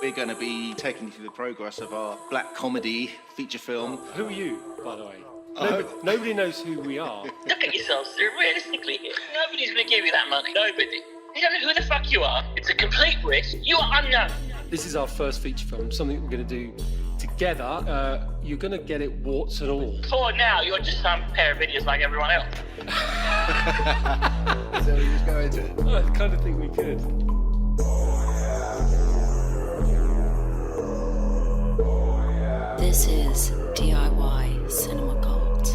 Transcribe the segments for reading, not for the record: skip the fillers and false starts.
We're going to be taking you through the progress of our black comedy feature film. Who are you, by the way? Nobody knows who we are. Look at yourself, sir. Realistically, nobody's going to give you that money. Nobody. You don't know who the fuck you are. It's a complete risk. You are unknown. This is our first feature film, something we're going to do together. You're going to get it warts and all. For now, you're just some pair of idiots like everyone else. So we just go into it. I kind of think we could. This is DIY Cinema Cult.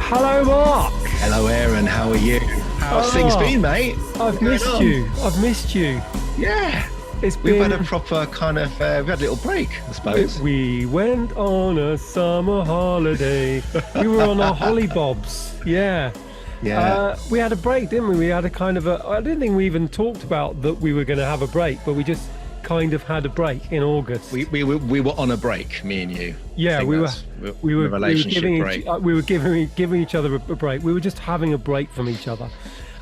Hello, Mark. Hello, Aaron. How are you? How's things been, mate? I've missed you. Yeah. We've had a proper kind of, we had a little break, I suppose. We went on a summer holiday. We were on our hollybobs. Yeah. Yeah. We had a break, didn't we? We had a kind of I didn't think we even talked about that we were going to have a break, but we just kind of had a break in August. We were on a break, me and you. Yeah, we were giving each other a break. We were just having a break from each other.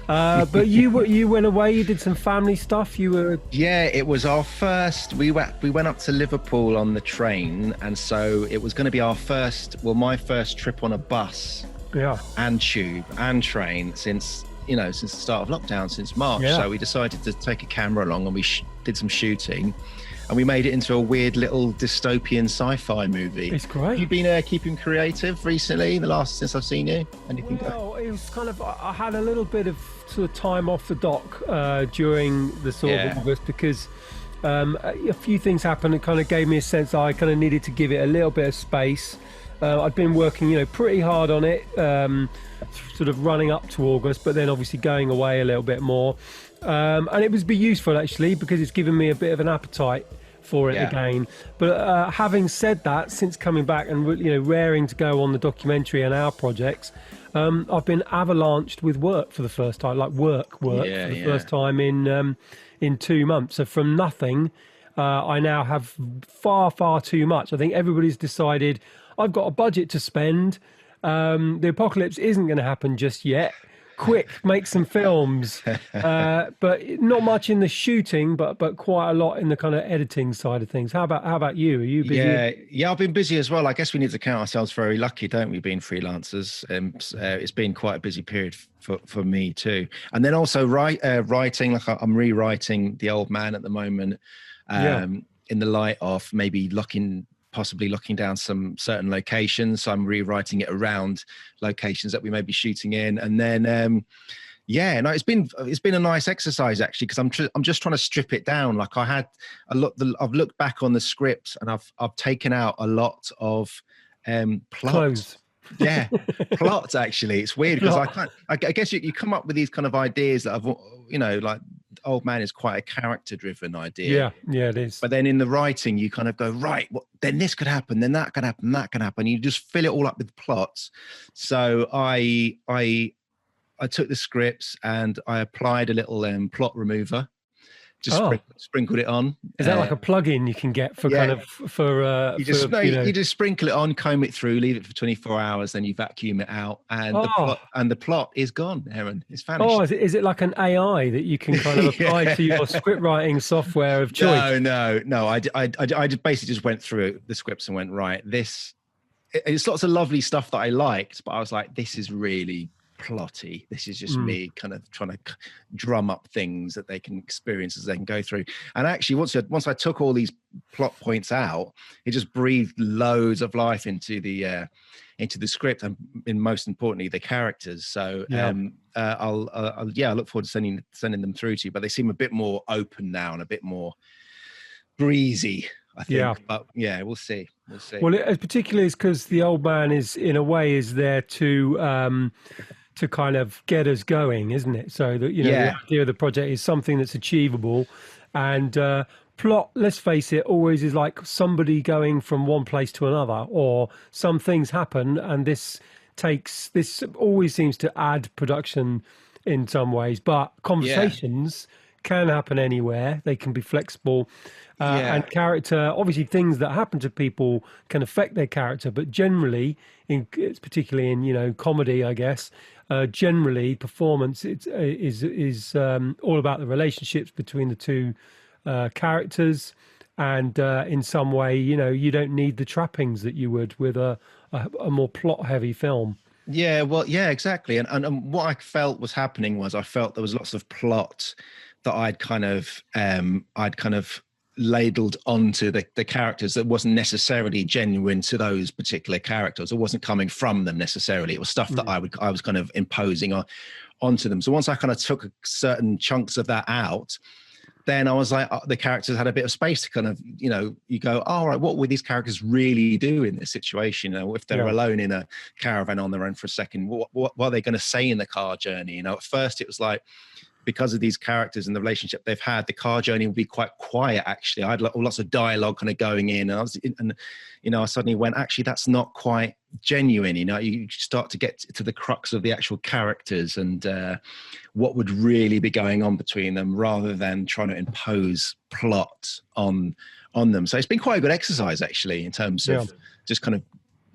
But you went away. You did some family stuff. Yeah, it was our first. We went up to Liverpool on the train, and so it was going to be my first trip on a bus. Yeah. And tube and train since the start of lockdown, since March. Yeah. So we decided to take a camera along, and we did some shooting, and we made it into a weird little dystopian sci-fi movie. It's great. Have you been keeping creative recently, since I've seen you? Anything? Well, it was kind of, I had a little bit of sort of time off the dock during the sort of August, because a few things happened. It kind of gave me a sense I kind of needed to give it a little bit of space. I'd been working, pretty hard on it, sort of running up to August, but then obviously going away a little bit more. And it was useful, actually, because it's given me a bit of an appetite for it again. But having said that, since coming back and, raring to go on the documentary and our projects, I've been avalanched with work for the first time, like work for the first time in 2 months. So from nothing, I now have far, far too much. I think everybody's decided I've got a budget to spend. The apocalypse isn't going to happen just yet. Quick, make some films. But not much in the shooting, but quite a lot in the kind of editing side of things. How about you? Are you busy? Yeah, I've been busy as well. I guess we need to count ourselves very lucky, don't we, being freelancers? It's been quite a busy period for me too. And then also writing, like I'm rewriting The Old Man at the moment, in the light of maybe possibly locking down some certain locations. So I'm rewriting it around locations that we may be shooting in. And then, it's been a nice exercise, actually, because I'm just trying to strip it down. Like I've looked back on the script, and I've taken out a lot of plot. Clothes. Yeah, plots, actually. It's weird because I guess you come up with these kind of ideas that like Old Man is quite a character-driven idea. Yeah, it is. But then in the writing, you kind of go, right, well, then this could happen, then that could happen, that can happen. You just fill it all up with plots. So I took the scripts and I applied a little plot remover. Just sprinkled it on. Is that like a plug-in you can get for you just sprinkle it on, comb it through, leave it for 24 hours, then you vacuum it out, and the plot is gone, Aaron. It's vanished. Oh, is it like an AI that you can kind of apply to your script writing software of choice? No. I basically just went through the scripts and went, right, it's lots of lovely stuff that I liked, but I was like, this is really plotty. This is just me kind of trying to drum up things that they can experience as they can go through. And actually, once I took all these plot points out, it just breathed loads of life into the script, and most importantly, the characters. So I look forward to sending them through to you. But they seem a bit more open now and a bit more breezy, I think. Yeah. But yeah, we'll see. Well, it particularly is because The Old Man is, in a way, is there to kind of get us going, isn't it? So that the idea of the project is something that's achievable, and plot, let's face it, always is like somebody going from one place to another, or some things happen, and this always seems to add production in some ways, but conversations can happen anywhere. They can be flexible. And character, obviously, things that happen to people can affect their character, but generally, it's particularly in comedy, I guess. Generally, performance is all about the relationships between the two characters, and in some way, you don't need the trappings that you would with a more plot-heavy film. Yeah, well, yeah, exactly. And what I felt was happening was I felt there was lots of plot that I'd kind of ladled onto the characters that wasn't necessarily genuine to those particular characters. It wasn't coming from them necessarily. It was stuff that I was kind of imposing onto them. So once I kind of took certain chunks of that out, then I was like, the characters had a bit of space to kind of, you go, all right, what would these characters really do in this situation? If they're alone in a caravan on their own for a second, what are they going to say in the car journey? At first it was like, because of these characters and the relationship they've had, the car journey would be quite quiet. Actually, I had lots of dialogue kind of going in, and I suddenly went, actually, that's not quite genuine. You start to get to the crux of the actual characters and what would really be going on between them, rather than trying to impose plot on them. So it's been quite a good exercise, actually, in terms of just kind of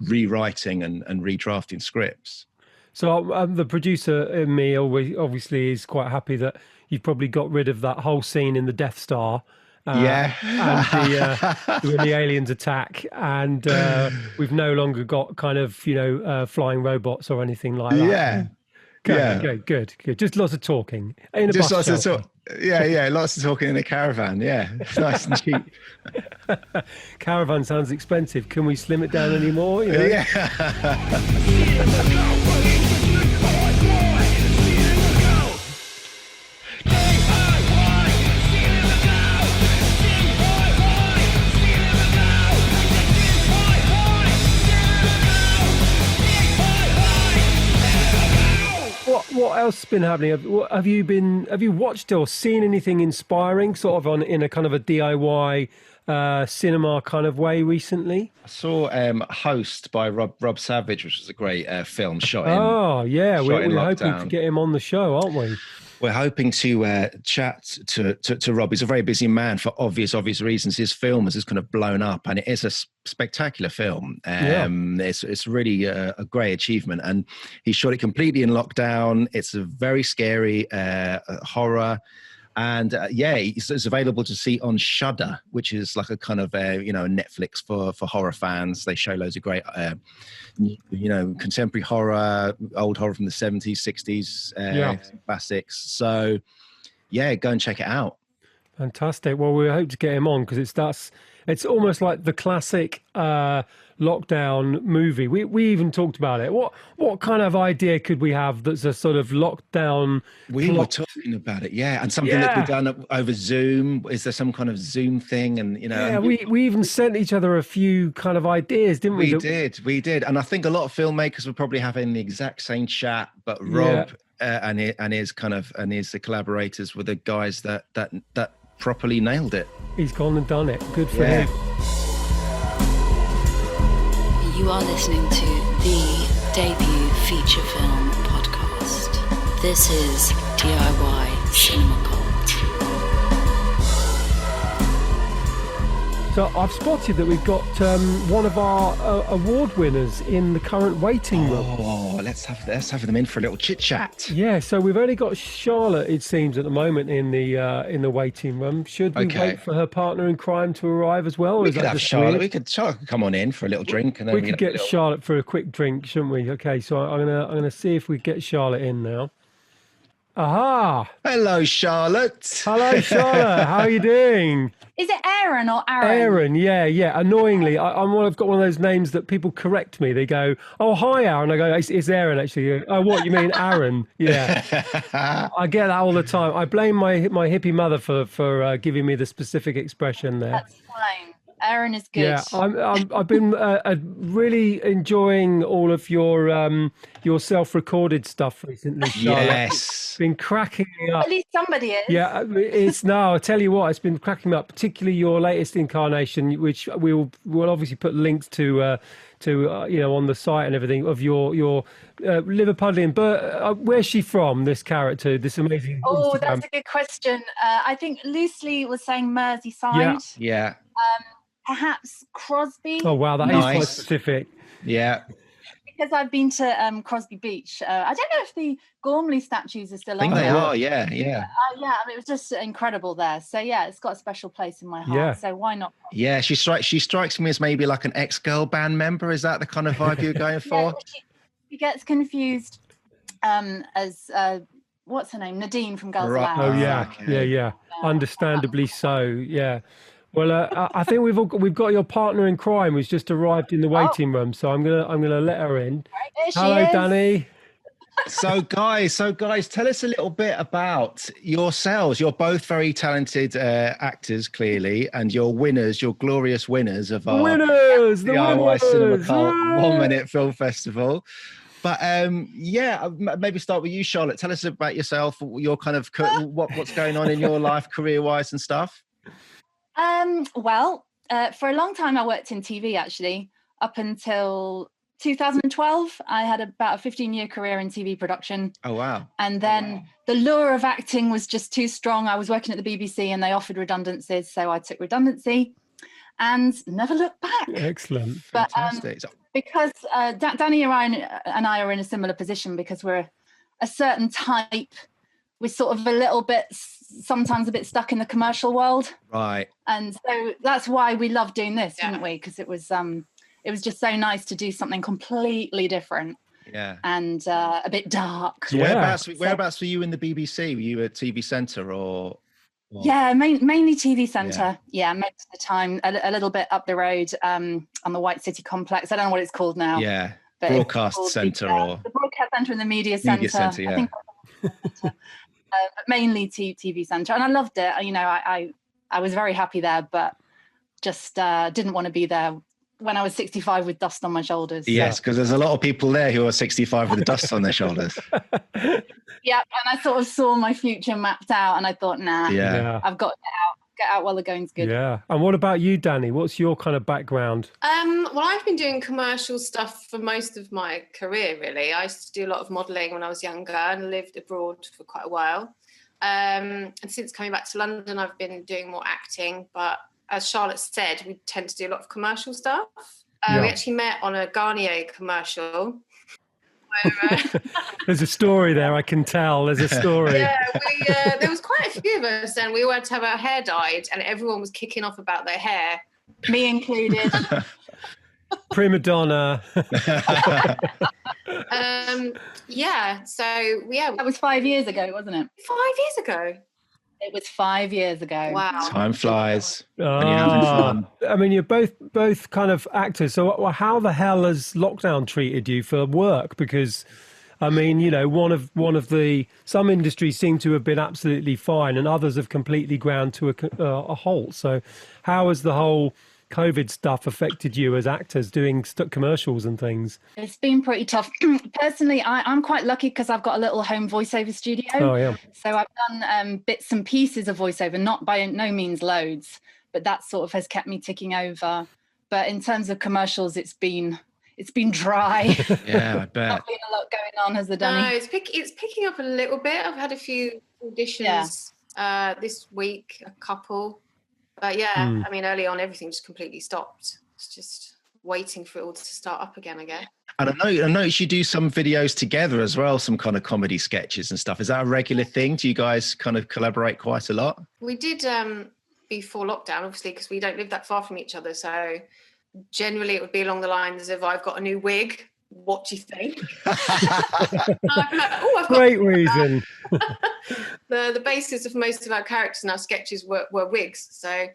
rewriting and redrafting scripts. So the producer in me obviously is quite happy that you've probably got rid of that whole scene in the Death Star. And when the aliens attack, and we've no longer got kind of flying robots or anything like that. Good. Just lots of talking. Just lots of talk. Lots of talking in a caravan. Yeah, it's nice and cheap. Caravan sounds expensive. Can we slim it down anymore? Yeah. What else has been happening? Have you watched or seen anything inspiring, sort of in a kind of a DIY cinema kind of way recently? I saw Host by Rob Savage, which was a great film shot in. Oh yeah, we're hoping lockdown. to get him on the show, aren't we? We're hoping to chat to Rob. He's a very busy man for obvious reasons. His film has just kind of blown up, and it is a spectacular film. It's really a great achievement, and he shot it completely in lockdown. It's a very scary horror. And it's available to see on Shudder, which is like a kind of Netflix for horror fans. They show loads of great contemporary horror, old horror from the 70s, 60s, classics. So go and check it out. Fantastic. Well, we hope to get him on, because it's almost like the classic lockdown movie. We even talked about it. What kind of idea could we have that's a sort of lockdown? We were talking about it, and something that could be done over Zoom. Is there some kind of Zoom thing? And we even sent each other a few kind of ideas, didn't we? We did, and I think a lot of filmmakers were probably having the exact same chat. But Rob and his the collaborators were the guys that properly nailed it. He's gone and done it. Good for him. You are listening to the debut feature film podcast. This is DIY Cinema Cult. So I've spotted that we've got one of our award winners in the current waiting room. Oh, let's have them in for a little chit chat. Yeah, so we've only got Charlotte, it seems, at the moment in the waiting room. Should we wait for her partner in crime to arrive as well? We could have Charlotte. Charlotte could come on in for a little drink, and then we could get Charlotte for a quick drink, shouldn't we? Okay, so I'm gonna see if we get Charlotte in now. Aha! Hello, Charlotte. Hello, Charlotte. How are you doing? Is it Aaron or Aaron? Aaron, yeah. Annoyingly, I've got one of those names that people correct me. They go, "Oh, hi, Aaron." I go, "It's Aaron, actually." "Oh, what? You mean Aaron?" Yeah. I get that all the time. I blame my hippie mother for giving me the specific expression there. That's fine. Aaron is good. Yeah, I've been really enjoying all of your self-recorded stuff recently, Charlotte. Yes. It's been cracking me up. At least somebody is. Yeah, it's no. I tell you what, it's been cracking me up. Particularly your latest incarnation, which we'll obviously put links to on the site and everything of your Liverpudlian. But where's she from? This character, this amazing. Oh, Instagram. that's a good question. I think loosely was saying Merseyside. Yeah. Perhaps Crosby. Oh wow, that is quite specific. Yeah. Because I've been to Crosby Beach. I don't know if the Gormley statues are still up. I think they are. Yeah. Yeah, I mean, it was just incredible there. So yeah, it's got a special place in my heart. Yeah. So why not? Yeah, she strikes me as maybe like an ex-girl band member. Is that the kind of vibe you're going for? Yeah, she gets confused as what's her name? Nadine from Girls Right. Aloud. Oh yeah, Okay. yeah. Understandably so. Yeah. Well, I think we've got your partner in crime who's just arrived in the waiting room, so I'm gonna let her in. There she Hello, is. Danny. So guys, tell us a little bit about yourselves. You're both very talented actors, clearly, and you're winners. You're glorious winners of our Winners, the DIY Cinema winners. Cult Hooray! 1 Minute Film Festival. But maybe start with you, Charlotte. Tell us about yourself. Your kind of what's going on in your life, career-wise, and stuff. Well, for a long time I worked in TV actually, up until 2012. I had about a 15-year career in TV production. Oh wow. And then the lure of acting was just too strong. I was working at the BBC and they offered redundancies, so I took redundancy and never looked back. Excellent. But Fantastic. because Danny and I are in a similar position because we're a certain type. We're sort of a little bit, sometimes a bit stuck in the commercial world. Right. And so that's why we loved doing this, didn't we? Because it was just so nice to do something completely different. Yeah. And a bit dark. So whereabouts were you in the BBC? Were you at TV Centre or? Yeah, mainly TV Centre. Yeah, most of the time, a little bit up the road on the White City Complex. I don't know what it's called now. Yeah, but Broadcast Centre or? The Broadcast Centre and the Media Centre. Media Centre, yeah. I think but mainly TV Centre. And I loved it. You know, I was very happy there, but just didn't want to be there when I was 65 with dust on my shoulders. Yes, because there's a lot of people there who are 65 with the dust on their shoulders. Yeah, and I sort of saw my future mapped out and I thought, nah, I've got to get out while the going's good. Yeah. And what about you, Danny? What's your kind of background? Well, I've been doing commercial stuff for most of my career, really. I used to do a lot of modelling when I was younger and lived abroad for quite a while. And since coming back to London, I've been doing more acting, but as Charlotte said, we tend to do a lot of commercial stuff. We actually met on a Garnier commercial. Where, There's a story there, I can tell. There's a story. Yeah, there was quite a few of us, and we all had to have our hair dyed, and everyone was kicking off about their hair. Me included. Prima donna. That was 5 years ago, wasn't it? 5 years ago. It was 5 years ago. Wow. Time flies when you're having fun. I mean, you're both kind of actors. So how the hell has lockdown treated you for work? Because, I mean, you know, some industries seem to have been absolutely fine and others have completely ground to a halt. So how has the whole COVID stuff affected you as actors doing commercials and things? It's been pretty tough. Personally, I'm quite lucky because I've got a little home voiceover studio. Oh, yeah. So I've done bits and pieces of voiceover, not by no means loads, but that sort of has kept me ticking over. But in terms of commercials, it's been dry. Yeah, I bet. Not been a lot going on, has there, Danny? No, it's picking up a little bit. I've had a few auditions this week, a couple. But I mean, early on, everything just completely stopped. It's just waiting for it all to start up again, I guess. And I noticed you do some videos together as well, some kind of comedy sketches and stuff. Is that a regular thing? Do you guys kind of collaborate quite a lot? We did before lockdown, obviously, because we don't live that far from each other. So generally it would be along the lines of, I've got a new wig. What do you think? Great reason. The basis of most of our characters and our sketches were wigs. So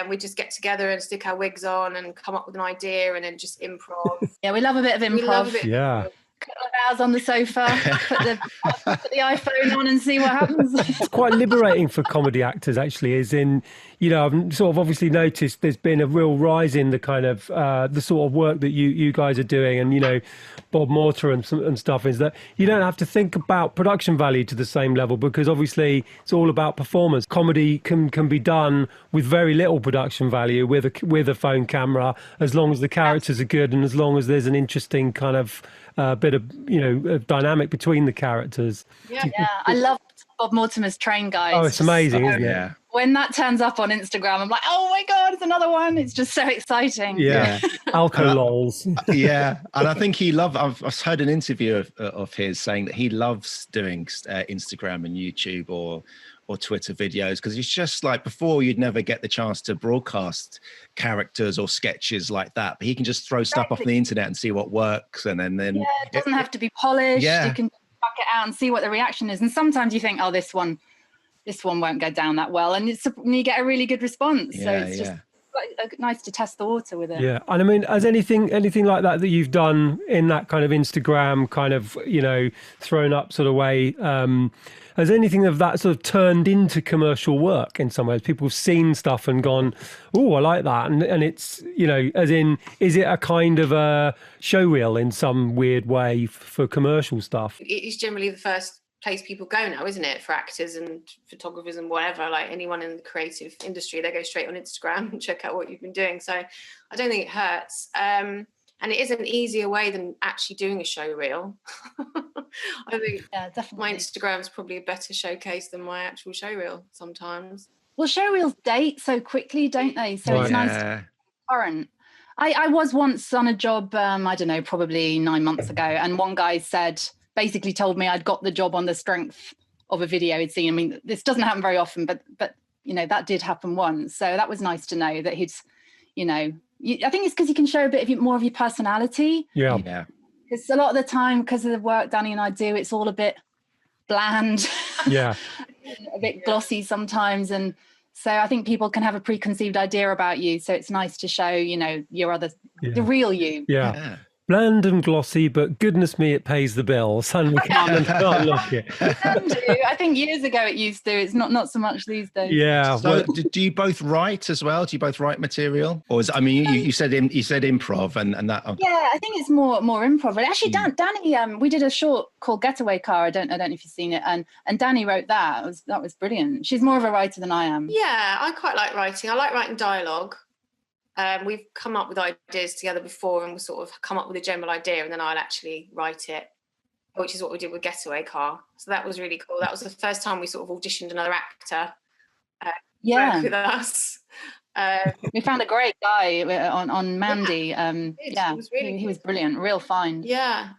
we just get together and stick our wigs on and come up with an idea and then just improv. Yeah, we love a bit of improv. couple of hours on the sofa, put the iPhone on and see what happens. It's quite liberating for comedy actors, actually, as in, I've sort of obviously noticed there's been a real rise in the kind of the sort of work that you guys are doing, and Bob Mortar and stuff, is that you don't have to think about production value to the same level, because obviously it's all about performance. Comedy can be done with very little production value with a phone camera, as long as the characters are good and as long as there's an interesting kind of bit of dynamic between the characters. Yeah, I loved Bob Mortimer's Train Guys. Oh, it's amazing, isn't it? Yeah. When that turns up on Instagram, I'm like, oh my God, it's another one. It's just so exciting. Yeah. Alco-lols. Yeah. And I think I've heard an interview of his saying that he loves doing Instagram and YouTube or Twitter videos, because it's just like, before you'd never get the chance to broadcast characters or sketches like that, but he can just throw stuff off the internet and see what works, and then it doesn't have to be polished. Yeah. You can fuck it out and see what the reaction is, and sometimes you think, oh, this one won't go down that well, and you get a really good response. So it's just quite nice to test the water with it. Yeah. And I mean, has anything like that you've done in that kind of Instagram kind of thrown up sort of way, has anything of that sort of turned into commercial work in some ways? People have seen stuff and gone, oh, I like that. And it's, as in, is it a kind of a showreel in some weird way for commercial stuff? It is generally the first place people go now, isn't it? For actors and photographers and whatever, like anyone in the creative industry, they go straight on Instagram and check out what you've been doing. So I don't think it hurts. And it is an easier way than actually doing a show reel. I think definitely. My Instagram is probably a better showcase than my actual show reel sometimes. Well, show reels date so quickly, don't they? So it's nice to be current. I was once on a job, I don't know, probably 9 months ago, and one guy basically told me I'd got the job on the strength of a video he'd seen. I mean, this doesn't happen very often, but that did happen once. So that was nice to know that he'd, I think it's because you can show a bit more of your personality. Yeah. Because a lot of the time, because of the work Danny and I do, it's all a bit bland. Yeah. A bit glossy sometimes. And so I think people can have a preconceived idea about you. So it's nice to show, the real you. Yeah. Bland and glossy, but goodness me, it pays the bills. And we can't look it. I think years ago it used to. It's not so much these days. Yeah. So do you both write as well? Do you both write material? Or you said improv and that. Yeah, I think it's more improv. But actually, Danny, we did a short called Getaway Car. I don't know if you've seen it. And Danny wrote that. That was brilliant. She's more of a writer than I am. Yeah, I quite like writing. I like writing dialogue. We've come up with ideas together before, and we'll sort of come up with a general idea, and then I'll actually write it, which is what we did with Getaway Car. So that was really cool. That was the first time we sort of auditioned another actor work with us. We found a great guy on Mandy. He was brilliant, real find. Yeah.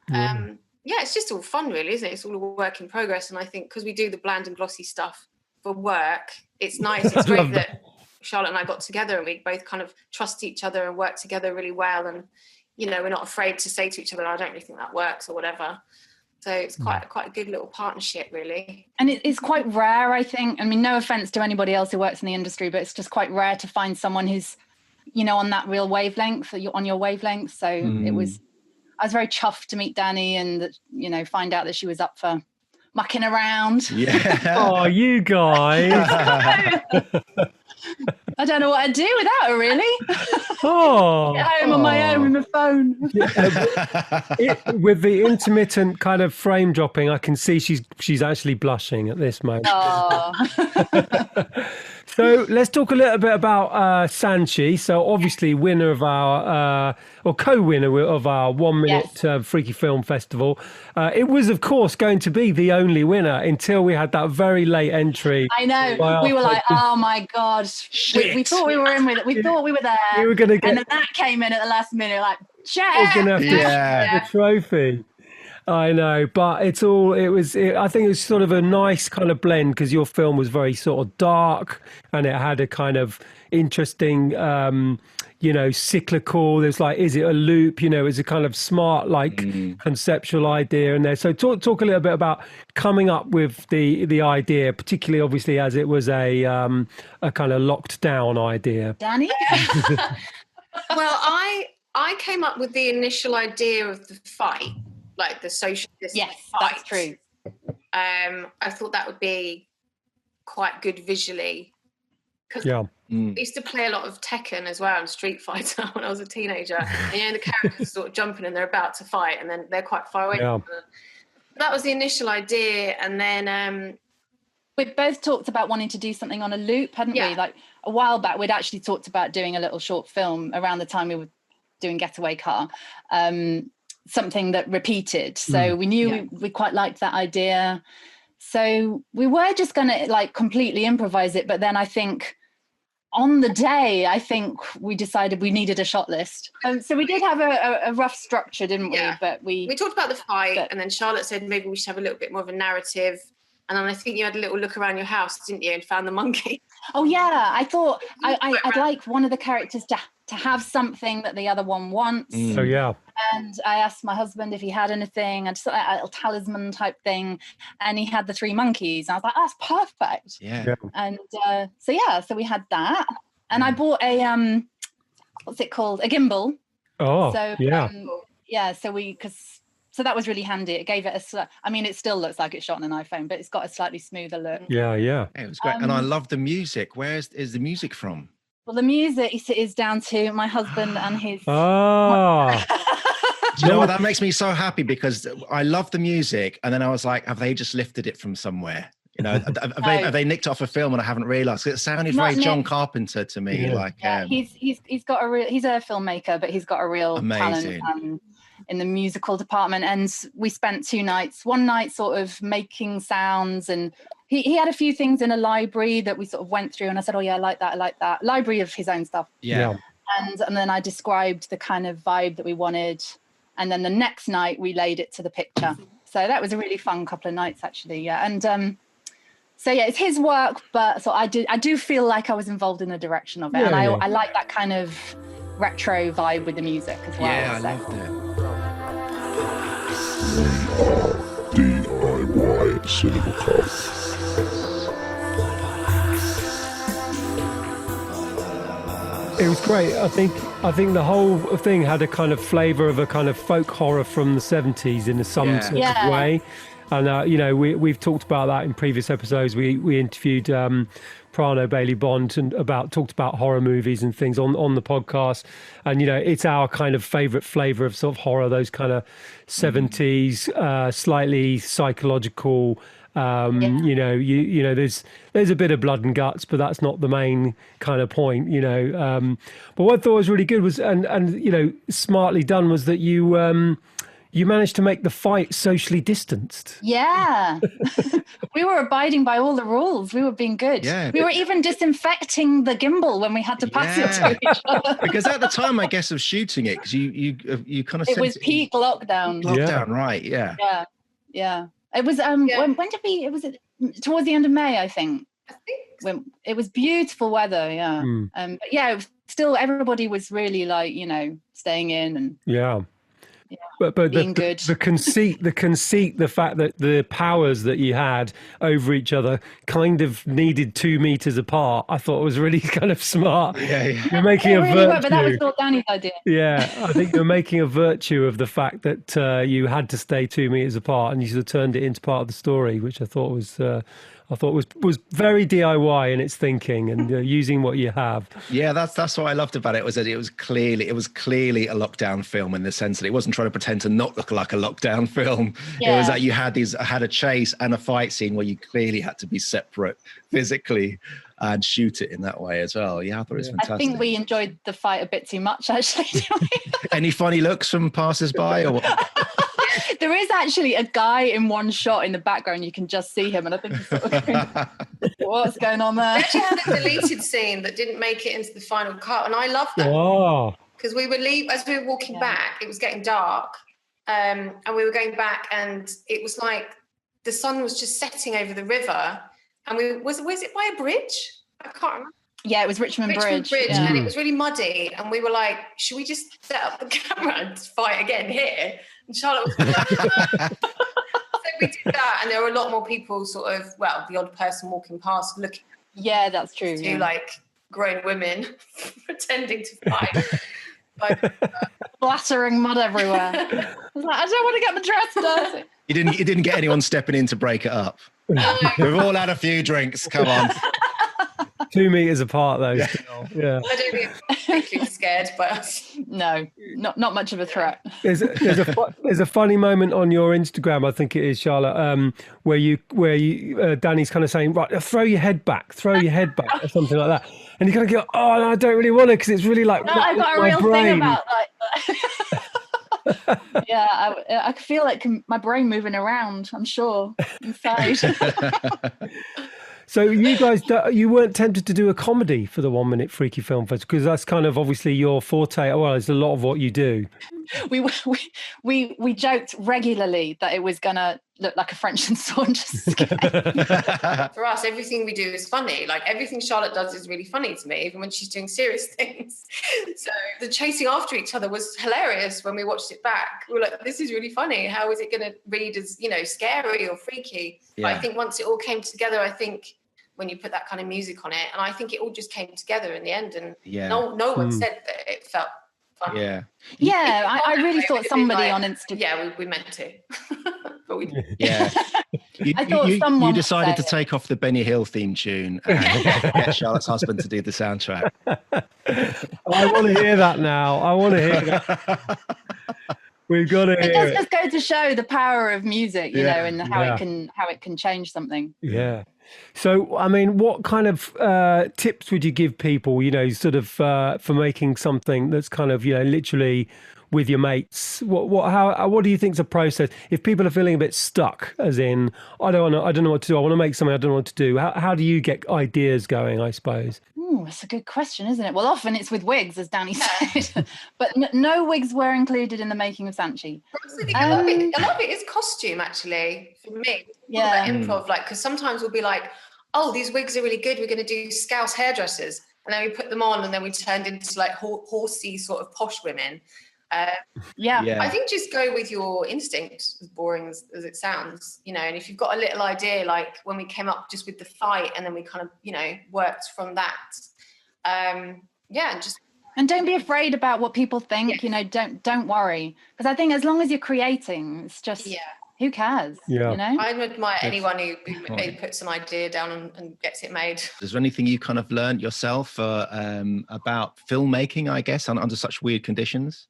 It's just all fun, really, isn't it? It's all a work in progress. And I think because we do the bland and glossy stuff for work, it's nice. It's great that Charlotte and I got together and we both kind of trust each other and work together really well. And, we're not afraid to say to each other, I don't really think that works or whatever. So it's quite a good little partnership, really. And it's quite rare, I think. I mean, no offense to anybody else who works in the industry, but it's just quite rare to find someone who's, on that real wavelength, on your wavelength. So I was very chuffed to meet Danny and, find out that she was up for mucking around. Yeah. Oh, you guys. I don't know what I'd do without her, really. Get home on my own with my phone. With the intermittent kind of frame dropping, I can see she's actually blushing at this moment. So let's talk a little bit about Sanchi. So obviously winner of our, or co-winner of our 1 minute Freaky Film Festival. It was, of course, going to be the only winner until we had that very late entry. I know. We were like, oh my God. We thought we were in with it. We thought we were there. We were gonna get... And then that came in at the last minute, like, shit. We're going to have to get the trophy. I know, but I think it was sort of a nice kind of blend because your film was very sort of dark and it had a kind of interesting, cyclical. There's like, is it a loop? It's a kind of smart, conceptual idea in there. So talk a little bit about coming up with the idea, particularly obviously as it was a kind of locked down idea. Danny? Well, I came up with the initial idea of the fight like the social distance. Yes, that's true. I thought that would be quite good visually. Because I used to play a lot of Tekken as well and Street Fighter when I was a teenager. And the characters sort of jumping and they're about to fight and then they're quite far away. Yeah. That was the initial idea. And then we both talked about wanting to do something on a loop, hadn't we? Like a while back, we'd actually talked about doing a little short film around the time we were doing Getaway Car, something that repeated. So we knew we quite liked that idea. So we were just going to like completely improvise it. But then I think on the day, we decided we needed a shot list. So we did have a rough structure, didn't we? Yeah. But we talked about the fight, and then Charlotte said maybe we should have a little bit more of a narrative. And then I think you had a little look around your house, didn't you, and found the monkey? Oh, yeah. I thought I'd like one of the characters to have something that the other one wants. Oh, yeah. And I asked my husband if he had anything, and just like a little talisman type thing. And he had the 3 monkeys. And I was like, that's perfect. Yeah. And so we had that. And I bought a, what's it called? A gimbal. Oh, so, yeah. So that was really handy. It gave it it still looks like it's shot on an iPhone, but it's got a slightly smoother look. Yeah. It was great. And I love the music. Where is the music from? Well, the music is down to my husband and his... Do you know what? That makes me so happy because I love the music. And then I was like, have they just lifted it from somewhere? You know, have they nicked it off a film and I haven't realised? It sounded very John Carpenter to me. Yeah. He's a filmmaker, but he's got a real talent in the musical department. And we spent 2 nights. One night sort of making sounds, and he had a few things in a library that we sort of went through. And I said, oh yeah, I like that. Library of his own stuff. Yeah. And then I described the kind of vibe that we wanted. And then the next night we laid it to the picture. So that was a really fun couple of nights, actually. Yeah. And so yeah, it's his work, but so I do feel like I was involved in the direction of it. Yeah, and I like that kind of retro vibe with the music as well. Yeah, I loved it. DIY Cinema Club. It was great. I think the whole thing had a kind of flavour of a kind of folk horror from the 70s in some sort of way. And we've talked about that in previous episodes. We interviewed Prano Bailey Bond and talked about horror movies and things on the podcast. And it's our kind of favourite flavour of sort of horror, those kind of 70s, slightly psychological. There's a bit of blood and guts, but that's not the main kind of point. But what I thought was really good was and smartly done was that you managed to make the fight socially distanced. Yeah. We were abiding by all the rules. We were being good. Yeah, we were even disinfecting the gimbal when we had to pass it to each other. Because at the time, I guess, of shooting it, because you kind of... It was peak lockdown. Lockdown, right, yeah. Yeah. It was, when did we... Was it towards the end of May, I think. When it was beautiful weather, yeah. But yeah, it was still, everybody was really like, staying in and... Yeah. But the conceit, the fact that the powers that you had over each other kind of needed 2 meters apart, I thought was really kind of smart. Yeah. You're making virtue. But that was all Danny's idea. Yeah, I think you're making a virtue of the fact that you had to stay 2 meters apart, and you sort of turned it into part of the story, which I thought was very DIY in its thinking and using what you have. Yeah, that's what I loved about it, was that it was clearly a lockdown film in the sense that it wasn't trying to pretend to not look like a lockdown film. Yeah. It was that you had a chase and a fight scene where you clearly had to be separate physically and shoot it in that way as well. Yeah, I thought it was fantastic. I think we enjoyed the fight a bit too much, actually. Any funny looks from passers-by or what? There is actually a guy in one shot in the background. You can just see him, and I think he's sort of going, what's going on there? We actually had a deleted scene that didn't make it into the final cut, and I loved that. Because we were as we were walking back, it was getting dark, and we were going back, and it was like the sun was just setting over the river, and was it by a bridge? I can't remember. Yeah, it was Richmond Bridge. Yeah. And it was really muddy, and we were like, should we just set up the camera and fight again here? And Charlotte was like, so we did that, and there were a lot more people sort of, the odd person walking past looking. Yeah, that's true. Like grown women pretending to fight. Splattering mud everywhere. I was like, I don't want to get my dress dirty. You didn't get anyone stepping in to break it up. We've all had a few drinks. Come on. 2 meters apart, though. Yeah. Still. Yeah. I don't think I'm particularly scared by us. No, not much of a threat. There's a funny moment on your Instagram, I think it is, Charlotte, where you Danny's kind of saying, right, throw your head back, or something like that, and you kind of go, oh, no, I don't really want to, because it's really like, no, I've got a real brain. thing about like. Yeah, I feel like my brain moving around, I'm sure, inside. So you guys, you weren't tempted to do a comedy for the 1 Minute Freaky Film Fest, because that's kind of obviously your forte. Well, it's a lot of what you do. We joked regularly that it was gonna look like a French and Saunders sketch. For us, everything we do is funny. Like everything Charlotte does is really funny to me, even when she's doing serious things. So the chasing after each other was hilarious when we watched it back. We were like, this is really funny. How is it going to read as, scary or freaky? Yeah. But I think once it all came together, I think when you put that kind of music on it, and I think it all just came together in the end, and no one said that it felt funny. Yeah, I really thought somebody on Instagram. Yeah, we meant to. But we didn't. Yeah. You decided to take off the Benny Hill theme tune and get Charlotte's husband to do the soundtrack. I want to hear that now. I want to hear that. We've got to hear it. Does just go to show the power of music, and how it can change something. Yeah. So, I mean, what kind of tips would you give people, sort of for making something that's kind of, literally with your mates? What do you think is a process? If people are feeling a bit stuck, as in, I don't know what to do. I want to make something I don't know what to do. How do you get ideas going, I suppose? That's a good question, isn't it? Well, often it's with wigs, as Danny said, but no wigs were included in the making of Sanchi. A lot of it is costume, actually, for me. Yeah. Improv, because sometimes we'll be like, oh, these wigs are really good. We're going to do Scouse hairdressers. And then we put them on and then we turned into like horsey sort of posh women. I think just go with your instinct, as boring as it sounds, and if you've got a little idea, like when we came up just with the fight and then we kind of, worked from that. And don't be afraid about what people think, don't worry. Because I think as long as you're creating, it's just, who cares? I admire anyone who puts an idea down and gets it made. Is there anything you kind of learned yourself about filmmaking, I guess, under such weird conditions?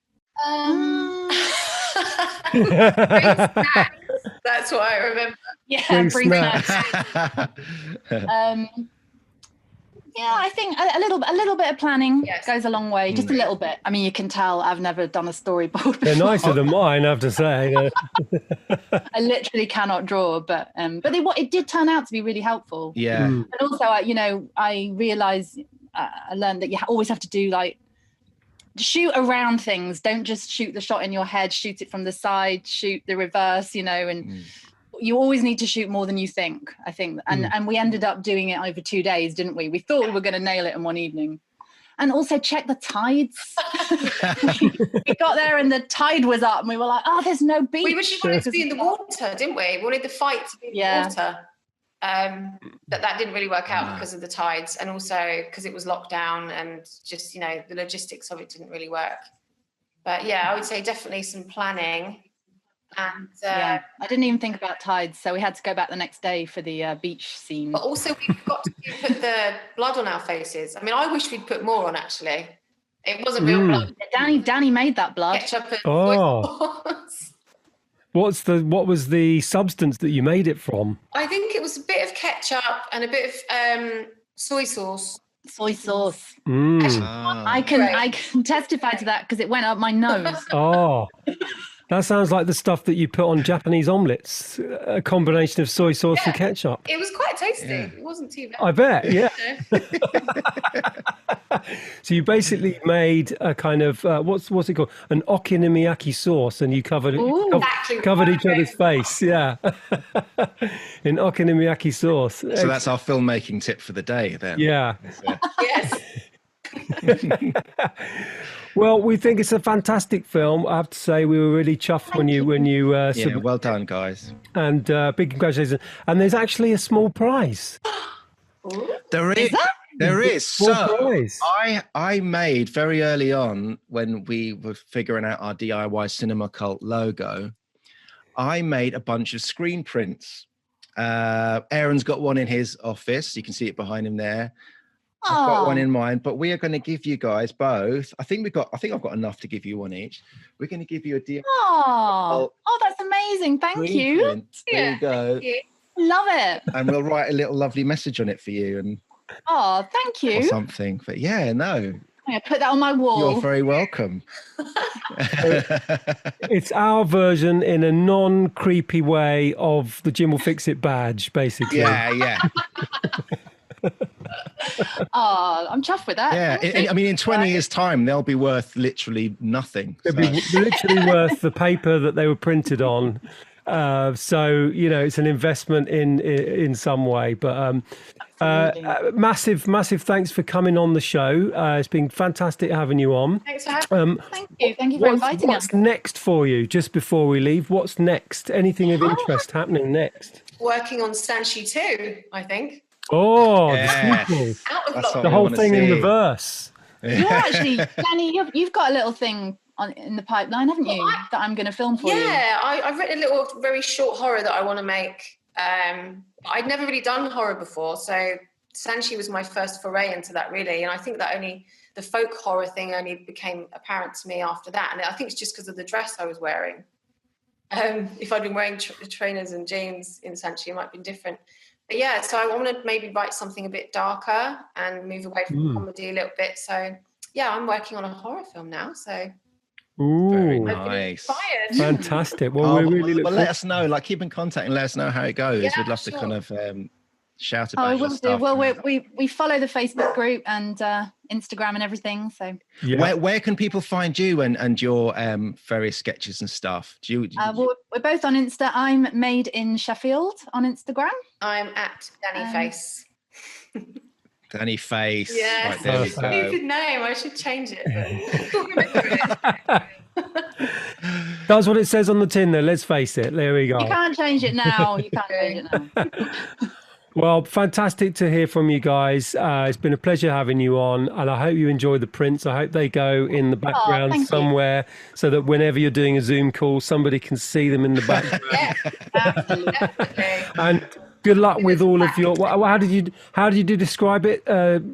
That's what I remember. Bring snacks. I think a little bit of planning goes a long way. Just a little bit. I mean, you can tell I've never done a storyboard before. They're nicer than mine, I have to say. I literally cannot draw, but it did turn out to be really helpful. Yeah. And also, I realized, I learned that you always have to do shoot around things. Don't just shoot the shot in your head, shoot it from the side, shoot the reverse, and you always need to shoot more than you think, I think. And we ended up doing it over 2 days, didn't we? We thought we were going to nail it in one evening. And also check the tides. we got there and the tide was up and we were like, oh, there's no beach. We wanted to be in the water, didn't we? We wanted the fight to be in the water. But that didn't really work out because of the tides, and also because it was lockdown and just, the logistics of it didn't really work. But I would say definitely some planning. And I didn't even think about tides, so we had to go back the next day for the beach scene. But also we've got to put the blood on our faces. I mean, I wish we'd put more on, actually. It wasn't real blood. Danny made that blood. Ketchup and What was the substance that you made it from? I think it was a bit of ketchup and a bit of soy sauce. Soy sauce. Mm. I can testify to that because it went up my nose. Oh, that sounds like the stuff that you put on Japanese omelettes, a combination of soy sauce and ketchup. It was quite tasty. It wasn't too bad. I bet, yeah. So you basically made a kind of, what's it called? An okonomiyaki sauce, and you covered each other's face, in okonomiyaki sauce. So that's our filmmaking tip for the day then. Yeah. Yes. Well, we think it's a fantastic film. I have to say, we were really chuffed when you well done, guys. And big congratulations. And there's actually a small prize. There is. There is. So prize. I made very early on, when we were figuring out our DIY Cinema Cult logo, I made a bunch of screen prints. Aaron's got one in his office. You can see it behind him there. I've got one in mine, but we are going to give you guys both. I think I've got enough to give you one each. We're going to give you a DIY. Oh, that's amazing. Thank you. Print. There you go. Thank you. Love it. And we'll write a little lovely message on it for you and Thank you. or something. But yeah, no. I'm going to put that on my wall. You're very welcome. It's our version in a non-creepy way of the Jim Will Fix It badge, basically. Yeah. I'm chuffed with that. Yeah, I mean, in 20 years' time, they'll be worth literally nothing. They'll be literally worth the paper that they were printed on. So, it's an investment in some way. But massive thanks for coming on the show. It's been fantastic having you on. Thanks for having me. Thank you for inviting us. What's next for you, just before we leave? What's next? Anything of interest happening next? Working on Stanchi 2, I think. Oh, the sequel. The whole thing in reverse. You're actually, Danny, you've got a little thing in the pipeline, haven't you, that I'm going to film for you? Yeah, I've written a little very short horror that I want to make. I'd never really done horror before, so Stanchi was my first foray into that, really. And I think that the folk horror thing only became apparent to me after that. And I think it's just because of the dress I was wearing. If I'd been wearing trainers and jeans in Stanchi, it might have been different. But yeah, so I want to maybe write something a bit darker and move away from comedy a little bit. So yeah, I'm working on a horror film now. So very nice, fantastic. Well, we really let us know. Like, keep in contact and let us know how it goes. Yeah, we'd love to kind of shout about. I will do. Well, we follow the Facebook group and Instagram and everything. So where can people find you and your various sketches and stuff? Well, we're both on Insta. I'm Made in Sheffield on Instagram. I'm at Danny Face. Danny Face. Yeah, right, there we go. Stupid name. I should change it. That's what it says on the tin, though. Let's face it. There we go. You can't change it now. Well, fantastic to hear from you guys. It's been a pleasure having you on, and I hope you enjoy the prints. I hope they go in the background somewhere so that whenever you're doing a Zoom call, somebody can see them in the background. Yeah, absolutely. And good luck with all of your. How did you describe it?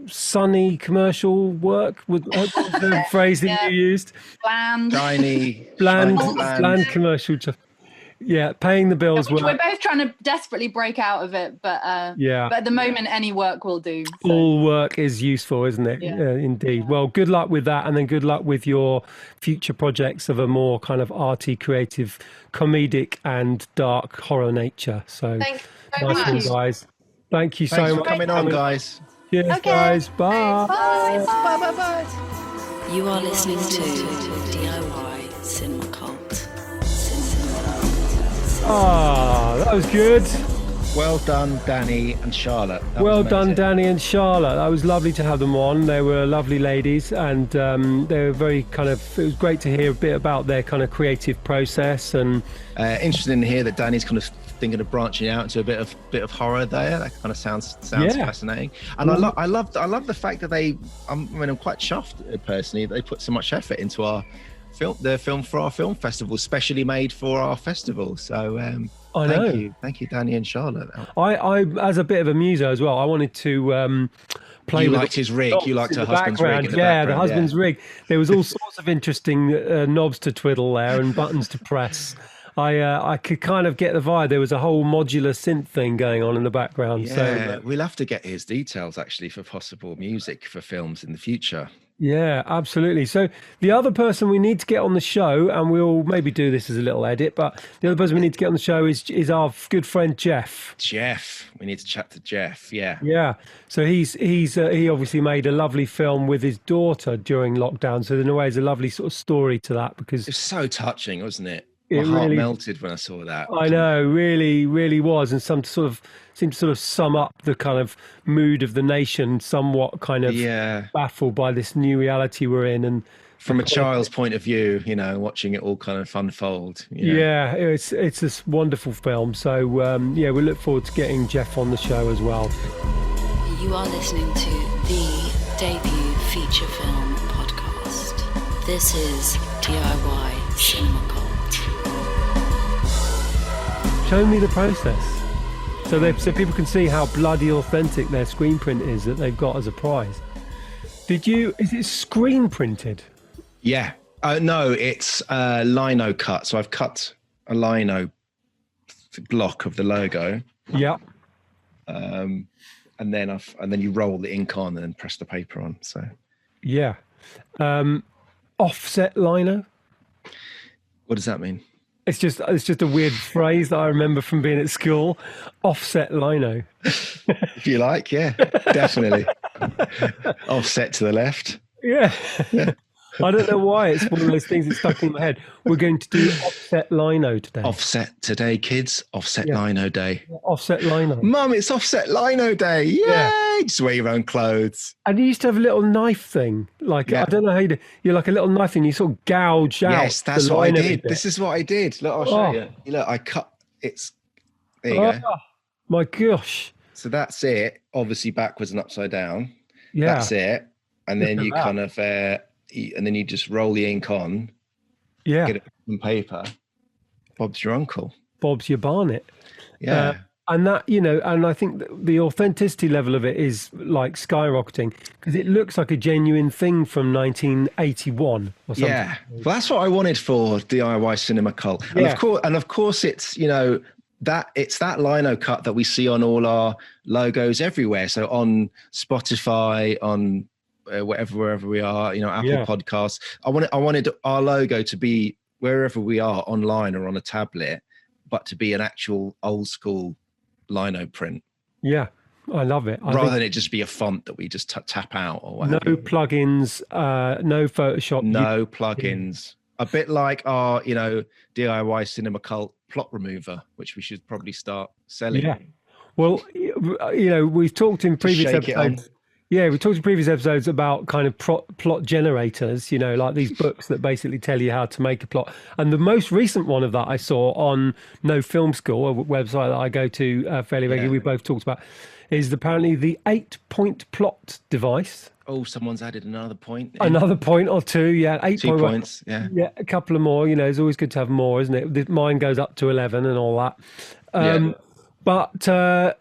Sunny commercial work with the phrase that you used. Bland, shiny, bland commercial. Yeah, paying the bills. We're both trying to desperately break out of it, but but at the moment, any work will do. So. All work is useful, isn't it? Yeah. Indeed. Well, good luck with that, and then good luck with your future projects of a more kind of arty, creative, comedic, and dark horror nature. So, thanks so nice much, one, guys. Thank you Thanks so for much coming on, guys. Yes, guys. Bye. Bye. You are listening to DIY Cinema Cult. That was good. Well done, Danny and Charlotte. Well done, Danny and Charlotte. That was lovely to have them on. They were lovely ladies, and they were very kind of. It was great to hear a bit about their kind of creative process, and interesting to hear that Danny's kind of thinking of branching out into a bit of horror there. That kind of sounds fascinating. And I love the fact that I'm quite chuffed personally that they put so much effort into their film for our film festival, specially made for our festival. So thank you, Danny and Charlotte. I as a bit of a muso as well, I wanted to play. You liked his rig. You liked her husband's rig. The husband's rig. There was all sorts of interesting knobs to twiddle there and buttons to press. I could kind of get the vibe. There was a whole modular synth thing going on in the background. Yeah, so we'll have to get his details actually for possible music for films in the future. Yeah, absolutely. So the other person we need to get on the show, and we'll maybe do this as a little edit, but the other person we need to get on the show is our good friend Jeff. We need to chat to Jeff. Yeah. Yeah. So he obviously made a lovely film with his daughter during lockdown. So in a way, there's a lovely sort of story to that because it's so touching, wasn't it? My heart melted when I saw that. I know, really, really was, and seemed to sort of sum up the kind of mood of the nation, somewhat kind of baffled by this new reality we're in, and from a child's point of view, watching it all kind of unfold. Yeah, it's this wonderful film. So we look forward to getting Jeff on the show as well. You are listening to the debut feature film podcast. This is DIY Cinema Cult. Show me the process. So people can see how bloody authentic their screen print is that they've got as a prize. Is it screen printed? Yeah. No, it's lino cut. So I've cut a lino block of the logo. Yeah. And then you roll the ink on and then press the paper on. So yeah. Offset lino. What does that mean? It's just a weird phrase that I remember from being at school. Offset lino. If you like, yeah, definitely. Offset to the left. Yeah. I don't know why. It's one of those things that stuck in my head. We're going to do offset lino today. Offset today, kids. Offset lino day. Offset lino. Mum, it's offset lino day. Yay! Yeah. Just wear your own clothes. And you used to have a little knife thing. Like, I don't know how you do. You're like a little knife thing. You sort of gouge out. Yes, that's what I did. This is what I did. Look, I'll show you. Look, I cut. There you go. My gosh. So that's it. Obviously backwards and upside down. Yeah. That's it. And then you kind of... and then you just roll the ink on, get it on paper. Bob's your uncle. Bob's your Barnett. Yeah. And that, and I think the authenticity level of it is like skyrocketing because it looks like a genuine thing from 1981 or something. Yeah. Well, that's what I wanted for DIY Cinema Cult. And of course it's, it's that lino cut that we see on all our logos everywhere. So on Spotify, on wherever we are, Apple Podcasts. I wanted our logo to be wherever we are, online or on a tablet, but to be an actual old school lino print. Yeah, I love it. Rather than it just be a font that we just tap out or whatever. No plugins, no Photoshop. No plugins. A bit like our, DIY Cinema Cult plot remover, which we should probably start selling. Yeah. Well, we've talked in previous episodes. Yeah, we talked in previous episodes about kind of plot generators, like these books that basically tell you how to make a plot. And the most recent one of that I saw on No Film School, a website that I go to fairly regularly, we both talked about, is apparently the 8-point plot device. Oh, someone's added another point. Another point or two, yeah. 2 points, yeah. Yeah, a couple of more, it's always good to have more, isn't it? Mine goes up to 11 and all that. But, a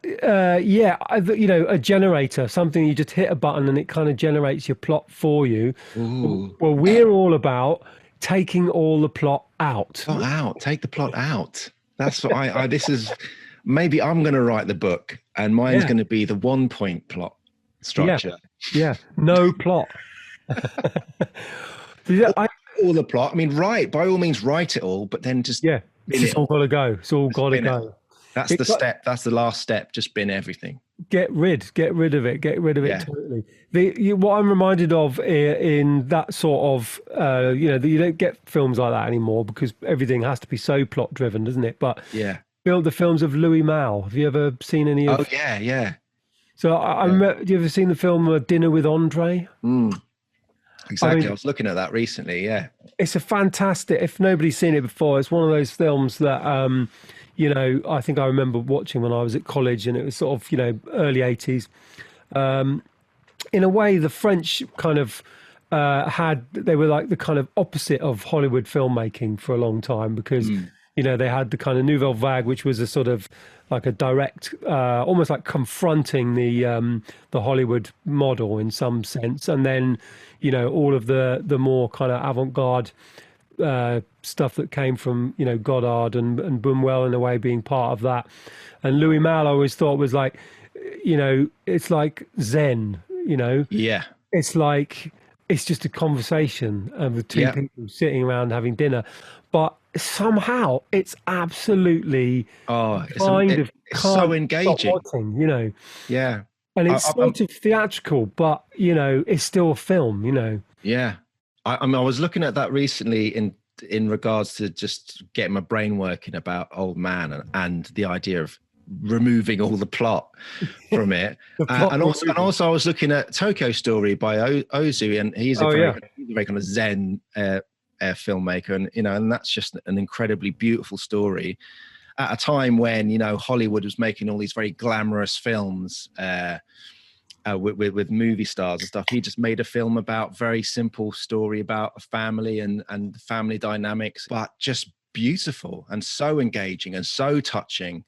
generator, something you just hit a button and it kind of generates your plot for you. Ooh. Well, we're all about taking all the plot out. Take the plot out. That's what this is, maybe I'm going to write the book and mine's going to be the 1-point plot structure. Yeah. No plot. All the plot. I mean, by all means, write it all, but then just... Yeah, it's all got to go. It's all got to go. That's the step. That's the last step. Just bin everything. Get rid of it. Totally. What I'm reminded of in that sort of, you don't get films like that anymore because everything has to be so plot driven, doesn't it? But build the films of Louis Malle. Have you ever seen any of? Oh yeah. So have you ever seen the film Dinner with Andre? Exactly. I was looking at that recently. Yeah. It's a fantastic. If nobody's seen it before, it's one of those films that. I think I remember watching when I was at college and it was sort of, early 80s. In a way, the French kind of they were like the kind of opposite of Hollywood filmmaking for a long time because, they had the kind of Nouvelle Vague, which was a sort of like a direct, almost like confronting the Hollywood model in some sense. And then, all of the more kind of avant-garde stuff that came from Godard and Buñuel in a way being part of that. And Louis Malle I always thought was like it's like Zen, it's like it's just a conversation with two people sitting around having dinner, but somehow it's absolutely it's so engaging, watching, yeah, and it's sort of theatrical, but it's still a film, I was looking at that recently in regards to just getting my brain working about Old Man and the idea of removing all the plot from it. And also I was looking at Tokyo Story by Ozu, and he's a very kind of Zen filmmaker, and and that's just an incredibly beautiful story at a time when Hollywood was making all these very glamorous films. with movie stars and stuff. He just made a film about very simple story about a family and family dynamics, but just beautiful and so engaging and so touching,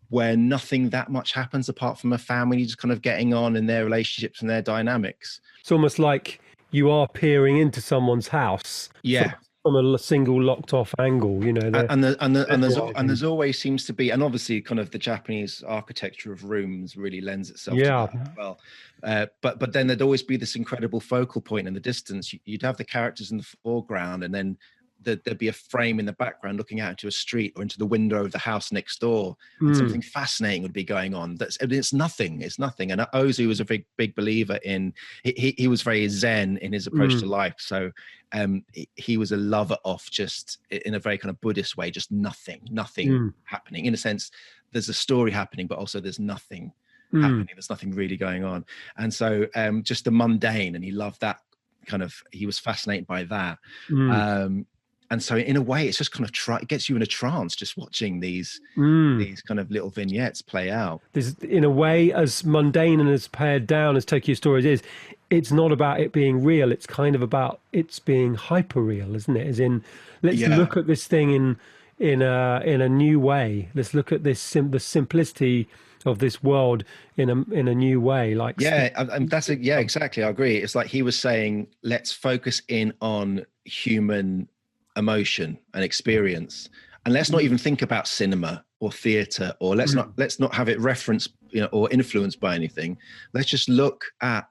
where nothing that much happens apart from a family just kind of getting on in their relationships and their dynamics. It's almost like you are peering into someone's house. Yeah. From a single locked off angle, you know. And there's always seems to be, and obviously kind of the Japanese architecture of rooms really lends itself to that as well. But then there'd always be this incredible focal point in the distance. You'd have the characters in the foreground, and then there'd be a frame in the background looking out into a street or into the window of the house next door, and something fascinating would be going on. It's nothing. And Ozu was a big believer in. He was very zen in his approach to life. So he was a lover of just, in a very kind of Buddhist way, just nothing happening. In a sense, there's a story happening, but also there's nothing happening. There's nothing really going on. And so just the mundane, and he loved that kind of. He was fascinated by that. And so in a way, it's just kind of it gets you in a trance just watching these kind of little vignettes play out. There's, in a way, as mundane and as pared down as Tokyo Stories is, it's not about it being real. It's kind of about it's being hyper real, isn't it? As in, let's look at this thing in a new way. Let's look at this the simplicity of this world in a new way. Like exactly. I agree. It's like he was saying, let's focus in on human emotion and experience, and let's not even think about cinema or theater, or let's not have it referenced, or influenced by anything. Let's just look at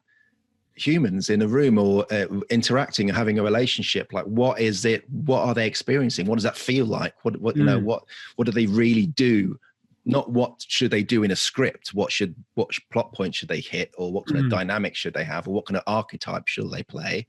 humans in a room, or interacting and having a relationship. Like, what is it? What are they experiencing? What does that feel like? What do they really do? Not what should they do in a script? What plot point should they hit, or what kind of dynamic should they have, or what kind of archetype should they play?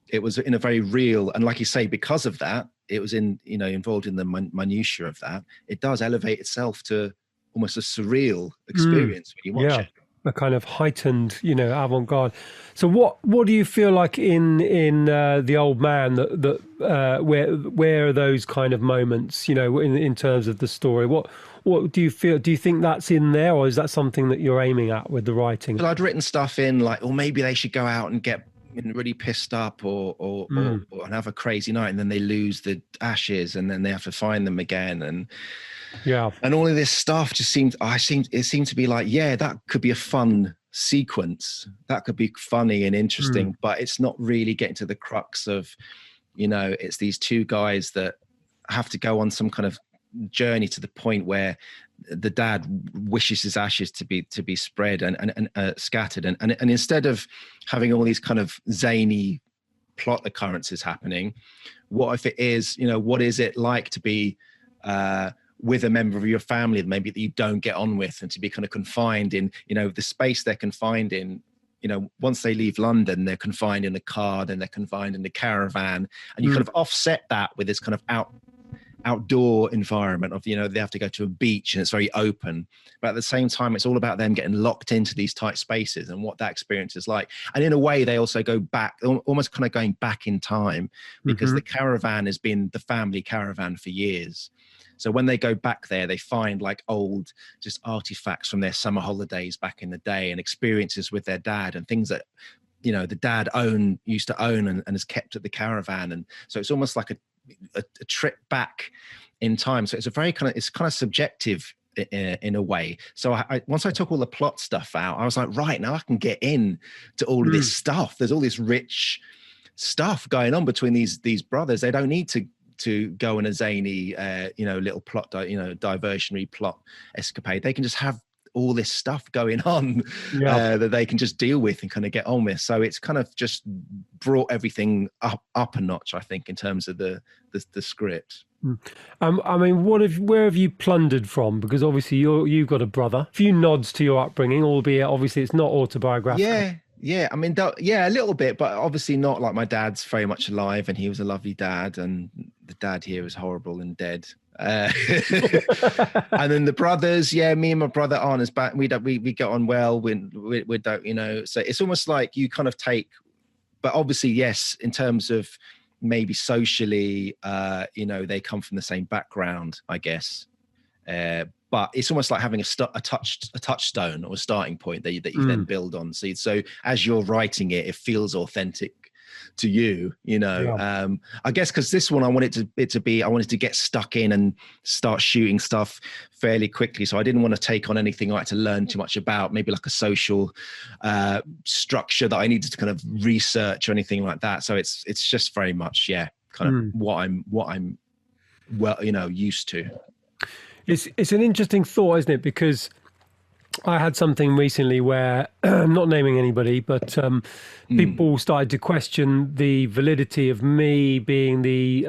It was in a very real, and like you say, because of that, it was involved in the minutiae of that. It does elevate itself to almost a surreal experience when you watch it. A kind of heightened, avant-garde. So what do you feel like in The Old Man that where are those kind of moments, in terms of the story? What do you feel? Do you think that's in there, or is that something that you're aiming at with the writing? Well, I'd written stuff in like, or maybe they should go out and get really pissed up or have a crazy night, and then they lose the ashes, and then they have to find them again, and all of this stuff just seemed to be like, that could be a fun sequence, that could be funny and interesting, but it's not really getting to the crux of, it's these two guys that have to go on some kind of journey to the point where the dad wishes his ashes to be spread and scattered, and instead of having all these kind of zany plot occurrences happening, what if it is, what is it like to be with a member of your family maybe that you don't get on with, and to be kind of confined in, the space they're confined in. Once they leave London, they're confined in a car, then they're confined in the caravan, and you kind of offset that with this kind of outdoor environment of, they have to go to a beach and it's very open, but at the same time it's all about them getting locked into these tight spaces and what that experience is like. And in a way they also go back, almost kind of going back in time, because the caravan has been the family caravan for years. So when they go back there, they find like old just artifacts from their summer holidays back in the day, and experiences with their dad, and things that the dad used to own and has kept at the caravan. And so it's almost like a trip back in time. So it's kind of subjective in a way. So once I took all the plot stuff out, I was like, right, now I can get in to all of this stuff. There's all this rich stuff going on between these brothers. They don't need to go in a zany little plot diversionary plot escapade. They can just have all this stuff going on that they can just deal with and kind of get on with. So it's kind of just brought everything up a notch, I think, in terms of the script. I mean, where have you plundered from? Because obviously you've got a brother. A few nods to your upbringing, albeit obviously it's not autobiographical. Yeah. I mean, a little bit, but obviously not. Like, my dad's very much alive, and he was a lovely dad, and the dad here is horrible and dead. And then the brothers, me and my brother aren't as bad. We get on well. We don't, so it's almost like you kind of take, but obviously, yes, in terms of maybe socially, they come from the same background, I guess. but it's almost like having a touchstone or a starting point that you then build on. So as you're writing it, it feels authentic to you, you know. I guess because this one I wanted to get stuck in and start shooting stuff fairly quickly, so I didn't want to take on anything I had to learn too much about, maybe like a social structure that I needed to kind of research or anything like that. So it's just very much kind of what I'm well, you know, used to. It's an interesting thought, isn't it? Because I had something recently where, not naming anybody, but people started to question the validity of me being the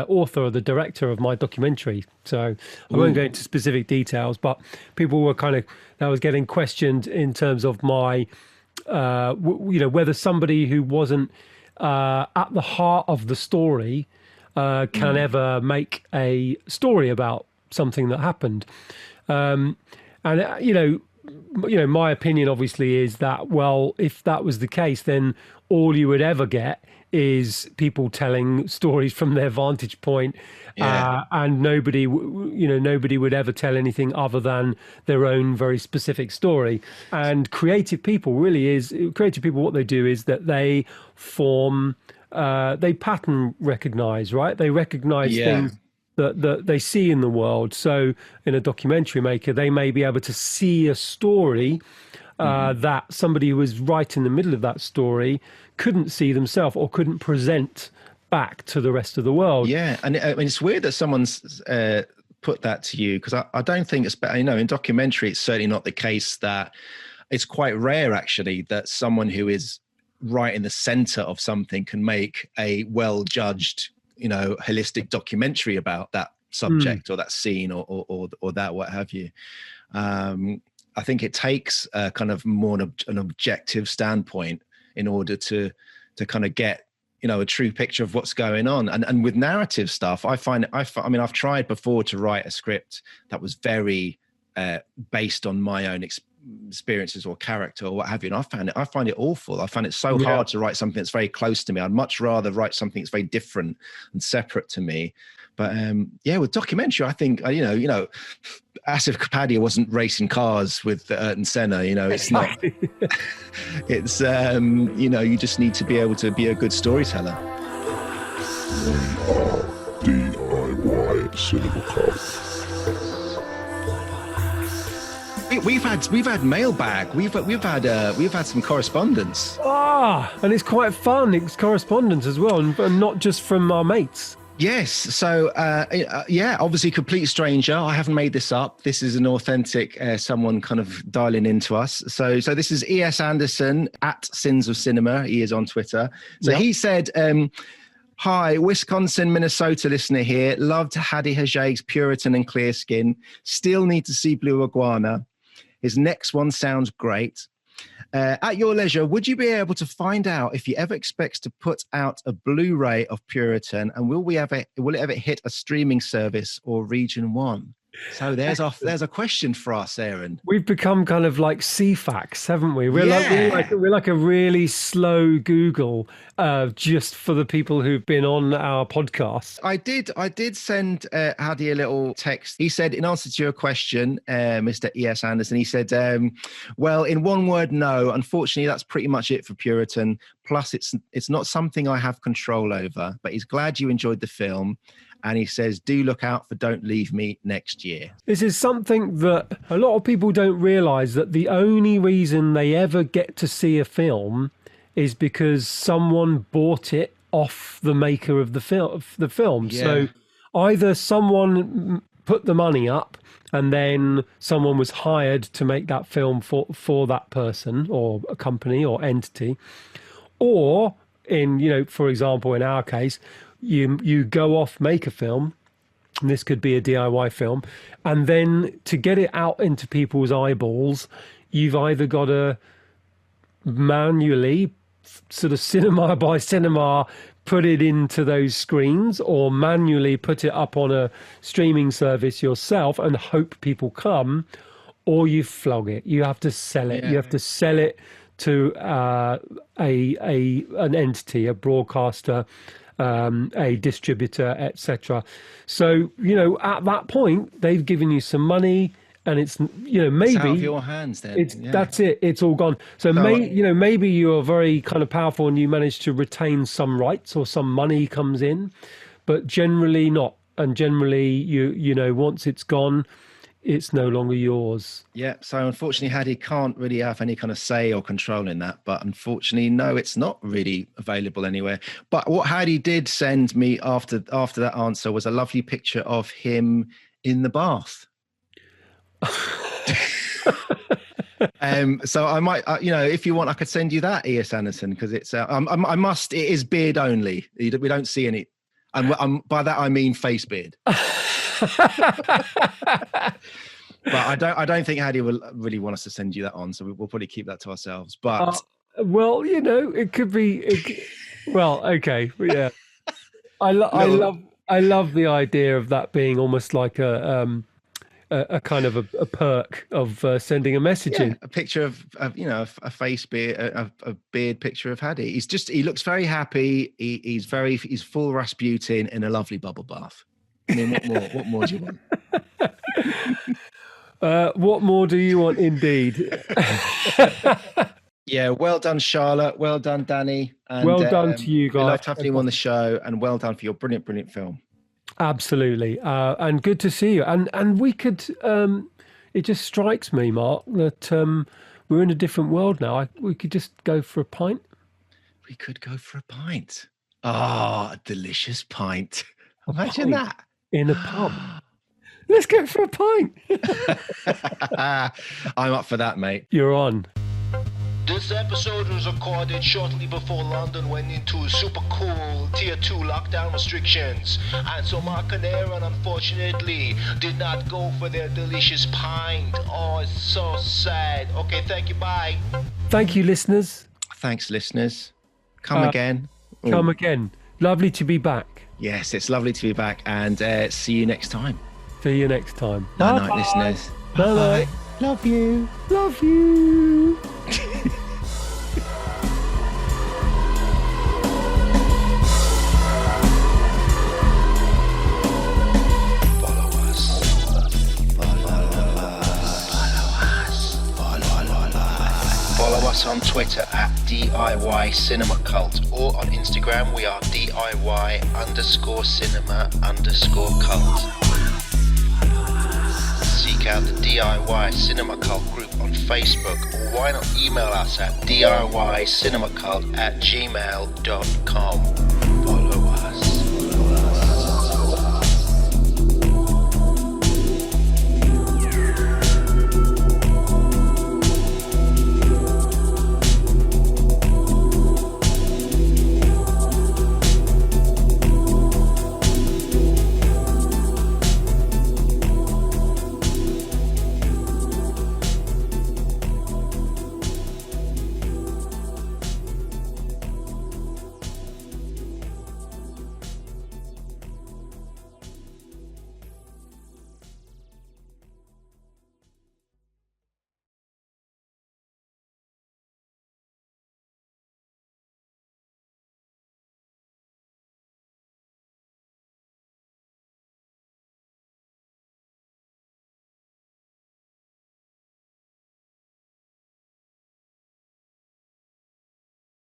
author or the director of my documentary. So I won't go into specific details, but people were that was getting questioned in terms of my, you know, whether somebody who wasn't at the heart of the story can ever make a story about something that happened. And, you know, my opinion obviously is that, well, if that was the case, then all you would ever get is people telling stories from their vantage point, and nobody would ever tell anything other than their own very specific story. And creative people, what they do is that they form, they pattern recognize, right? They recognize things that they see in the world. So in a documentary maker, they may be able to see a story that somebody who was right in the middle of that story couldn't see themselves or couldn't present back to the rest of the world. Yeah, and I mean, it's weird that someone's put that to you, because I don't think it's, you know, in documentary, it's certainly not the case. That it's quite rare, actually, that someone who is right in the center of something can make a well-judged, you know, holistic documentary about that subject or that scene or that, what have you. I think it takes a kind of more an objective standpoint in order to kind of get, you know, a true picture of what's going on. And with narrative stuff, I mean, I've tried before to write a script that was very based on my own experiences or character or what have you, and I find it awful. I find it so hard to write something that's very close to me. I'd much rather write something that's very different and separate to me. But with documentary, I think you know, as if Hadi wasn't racing cars with Ayrton Senna. You know, it's not. It's you know, you just need to be able to be a good storyteller. DIY Cinema Club. We've had mailbag. We've had some correspondence. And it's quite fun. It's correspondence as well, and not just from our mates. Yes. So obviously, complete stranger. I haven't made this up. This is an authentic someone kind of dialing into us. So this is E.S. Anderson at Sins of Cinema. He is on Twitter. So he said, "Hi, Wisconsin, Minnesota listener here. Loved Hadi Hajeg's Puritan and Clear Skin. Still need to see Blue Iguana. His next one sounds great. At your leisure, would you be able to find out if he ever expects to put out a Blu-ray of Puritan, and will it ever hit a streaming service or Region 1? So there's a question for us, Aaron. We've become kind of like CFAX, haven't we? We're like a really slow Google, just for the people who've been on our podcast. I did send Hadi a little text. He said, in answer to your question, Mr. E.S. Anderson, he said, well, in one word, no. Unfortunately, that's pretty much it for Puritan. Plus, it's not something I have control over. But he's glad you enjoyed the film. And he says, do look out for Don't Leave Me next year. This is something that a lot of people don't realise, that the only reason they ever get to see a film is because someone bought it off the maker of the film. Yeah. So either someone put the money up and then someone was hired to make that film for that person or a company or entity, or for example, in our case, you go off, make a film, and this could be a DIY film, and then to get it out into people's eyeballs, you've either got to manually, sort of cinema by cinema, put it into those screens, or manually put it up on a streaming service yourself and hope people come, or you flog it. You have to sell it. Yeah. You have to sell it to an entity, a broadcaster, a distributor, etc. So, at that point, they've given you some money, and it's, maybe it's out of your hands then. That's it. It's all gone. So maybe you're very kind of powerful and you manage to retain some rights or some money comes in, but generally not. And generally, once it's gone, it's no longer yours. Yeah. So unfortunately, Hadi can't really have any kind of say or control in that. But unfortunately, no, it's not really available anywhere. But what Hadi did send me after that answer was a lovely picture of him in the bath. So I might, if you want, I could send you that, E.S. Anderson, because it's it is beard only. We don't see any, and by that I mean face beard. But I don't think Hadi will really want us to send you that on, so we'll probably keep that to ourselves. But well, it could be. Well, okay, yeah. I love the idea of that being almost like a kind of a perk of sending a message in. A picture of a face beard, a beard picture of Hadi. He looks very happy. He's full Rasputin in a lovely bubble bath. I mean, what more do you want? What more do you want, indeed? Yeah, well done, Charlotte. Well done, Danny. And, well done to you guys. We loved having you on the show, and well done for your brilliant film. Absolutely, and good to see you. And we could. It just strikes me, Mark, that we're in a different world now. We could just go for a pint. We could go for a pint. A delicious pint. Imagine that. In a pub. Let's go for a pint. I'm up for that, mate. You're on. This episode was recorded shortly before London went into super cool tier 2 lockdown restrictions, and so Marc and Aaron unfortunately did not go for their delicious pint. Oh, it's so sad. Okay, thank you, bye. Thank you, listeners. Thanks, listeners. Come again. Come again. Lovely to be back. Yes, it's lovely to be back, and see you next time. See you next time. Night, listeners. Bye. Love you. Love you. Follow us on Twitter at DIY Cinema Cult, or on Instagram we are DIY_cinema_cult. Seek out the DIY Cinema Cult group on Facebook, or why not email us at DIYCinemaCult@gmail.com.